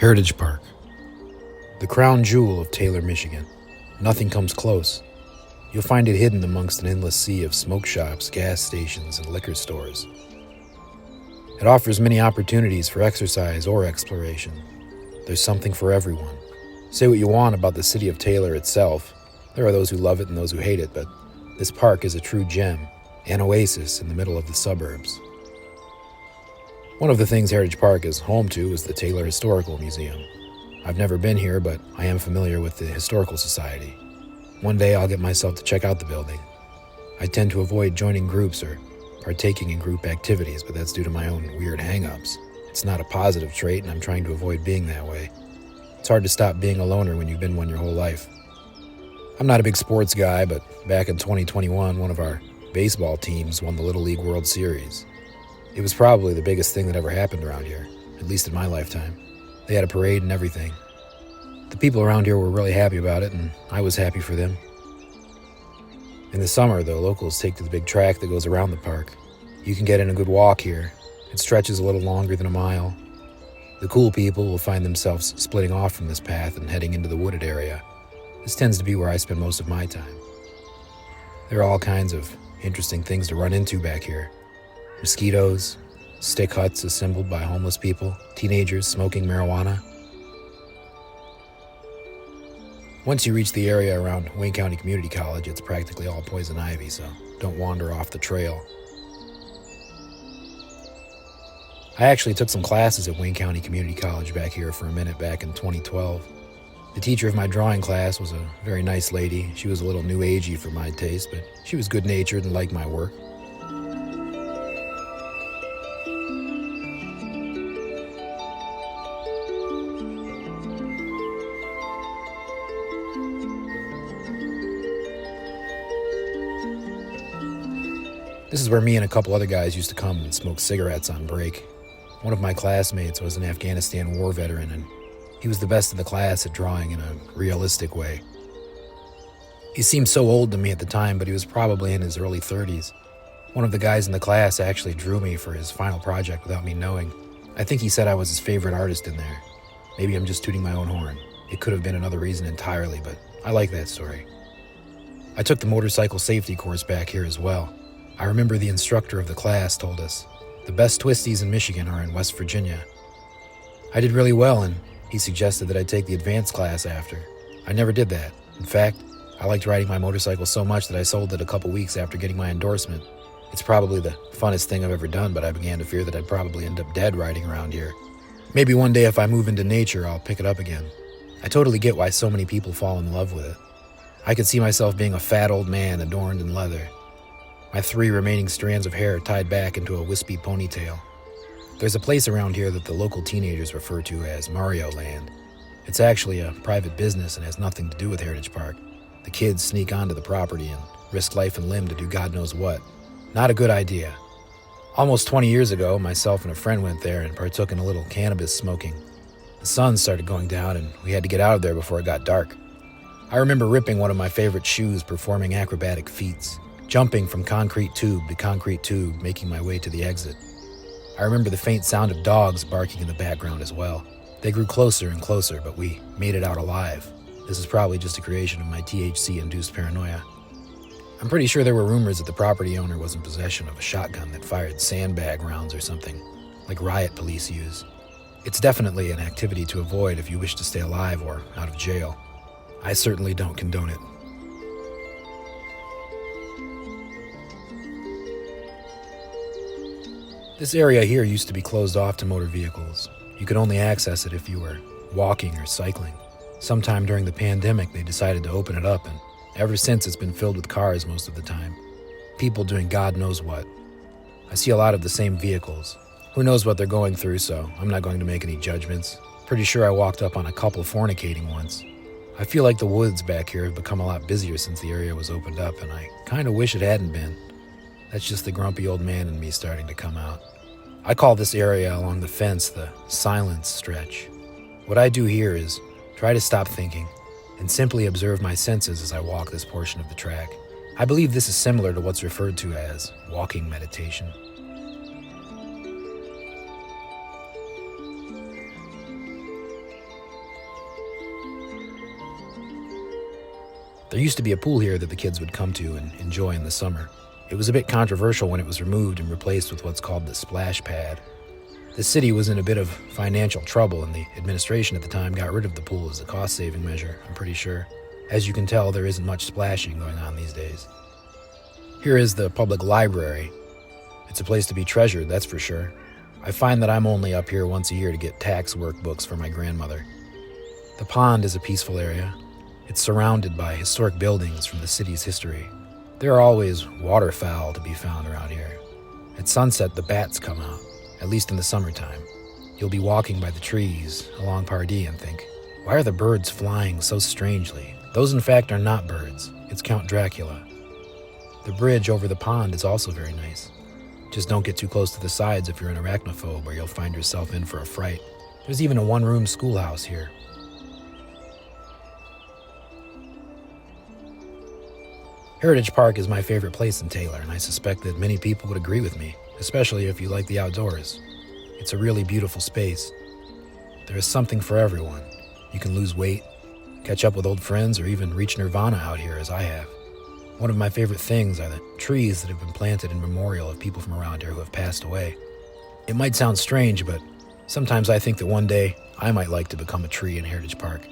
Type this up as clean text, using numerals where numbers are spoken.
Heritage Park, the crown jewel of Taylor, Michigan. Nothing comes close. You'll find it hidden amongst an endless sea of smoke shops, gas stations, and liquor stores. It offers many opportunities for exercise or exploration. There's something for everyone. Say what you want about the city of Taylor itself. There are those who love it and those who hate it, but this park is a true gem, an oasis in the middle of the suburbs. One of the things Heritage Park is home to is the Taylor Historical Museum. I've never been here, but I am familiar with the Historical Society. One day I'll get myself to check out the building. I tend to avoid joining groups or partaking in group activities, but that's due to my own weird hang-ups. It's not a positive trait, and I'm trying to avoid being that way. It's hard to stop being a loner when you've been one your whole life. I'm not a big sports guy, but back in 2021, one of our baseball teams won the Little League World Series. It was probably the biggest thing that ever happened around here, at least in my lifetime. They had a parade and everything. The people around here were really happy about it, and I was happy for them. In the summer, the locals take to the big track that goes around the park. You can get in a good walk here. It stretches a little longer than a mile. The cool people will find themselves splitting off from this path and heading into the wooded area. This tends to be where I spend most of my time. There are all kinds of interesting things to run into back here. Mosquitoes, stick huts assembled by homeless people, teenagers smoking marijuana. Once you reach the area around Wayne County Community College, it's practically all poison ivy, so don't wander off the trail. I actually took some classes at Wayne County Community College back here for a minute back in 2012. The teacher of my drawing class was a very nice lady. She was a little new agey for my taste, but she was good-natured and liked my work. This is where me and a couple other guys used to come and smoke cigarettes on break. One of my classmates was an Afghanistan war veteran, and he was the best in the class at drawing in a realistic way. He seemed so old to me at the time, but he was probably in his early 30s. One of the guys in the class actually drew me for his final project without me knowing. I think he said I was his favorite artist in there. Maybe I'm just tooting my own horn. It could have been another reason entirely, but I like that story. I took the motorcycle safety course back here as well. I remember the instructor of the class told us, the best twisties in Michigan are in West Virginia. I did really well, and he suggested that I take the advanced class after. I never did that. In fact, I liked riding my motorcycle so much that I sold it a couple weeks after getting my endorsement. It's probably the funnest thing I've ever done, but I began to fear that I'd probably end up dead riding around here. Maybe one day if I move into nature, I'll pick it up again. I totally get why so many people fall in love with it. I could see myself being a fat old man adorned in leather. My 3 remaining strands of hair tied back into a wispy ponytail. There's a place around here that the local teenagers refer to as Mario Land. It's actually a private business and has nothing to do with Heritage Park. The kids sneak onto the property and risk life and limb to do God knows what. Not a good idea. Almost 20 years ago, myself and a friend went there and partook in a little cannabis smoking. The sun started going down and we had to get out of there before it got dark. I remember ripping one of my favorite shoes performing acrobatic feats, jumping from concrete tube to concrete tube, making my way to the exit. I remember the faint sound of dogs barking in the background as well. They grew closer and closer, but we made it out alive. This is probably just a creation of my THC-induced paranoia. I'm pretty sure there were rumors that the property owner was in possession of a shotgun that fired sandbag rounds or something, like riot police use. It's definitely an activity to avoid if you wish to stay alive or out of jail. I certainly don't condone it. This area here used to be closed off to motor vehicles. You could only access it if you were walking or cycling. Sometime during the pandemic, they decided to open it up, and ever since it's been filled with cars most of the time. People doing God knows what. I see a lot of the same vehicles. Who knows what they're going through, so I'm not going to make any judgments. Pretty sure I walked up on a couple fornicating once. I feel like the woods back here have become a lot busier since the area was opened up, and I kind of wish it hadn't been. That's just the grumpy old man in me starting to come out. I call this area along the fence the silence stretch. What I do here is try to stop thinking and simply observe my senses as I walk this portion of the track. I believe this is similar to what's referred to as walking meditation. There used to be a pool here that the kids would come to and enjoy in the summer. It was a bit controversial when it was removed and replaced with what's called the splash pad. The city was in a bit of financial trouble, and the administration at the time got rid of the pool as a cost-saving measure, I'm pretty sure. As you can tell, there isn't much splashing going on these days. Here is the public library. It's a place to be treasured, that's for sure. I find that I'm only up here once a year to get tax workbooks for my grandmother. The pond is a peaceful area. It's surrounded by historic buildings from the city's history. There are always waterfowl to be found around here. At sunset, the bats come out, at least in the summertime. You'll be walking by the trees along Pardee and think, why are the birds flying so strangely? Those, in fact, are not birds. It's Count Dracula. The bridge over the pond is also very nice. Just don't get too close to the sides if you're an arachnophobe, or you'll find yourself in for a fright. There's even a one-room schoolhouse here. Heritage Park is my favorite place in Taylor, and I suspect that many people would agree with me, especially if you like the outdoors. It's a really beautiful space. There is something for everyone. You can lose weight, catch up with old friends, or even reach nirvana out here as I have. One of my favorite things are the trees that have been planted in memorial of people from around here who have passed away. It might sound strange, but sometimes I think that one day I might like to become a tree in Heritage Park.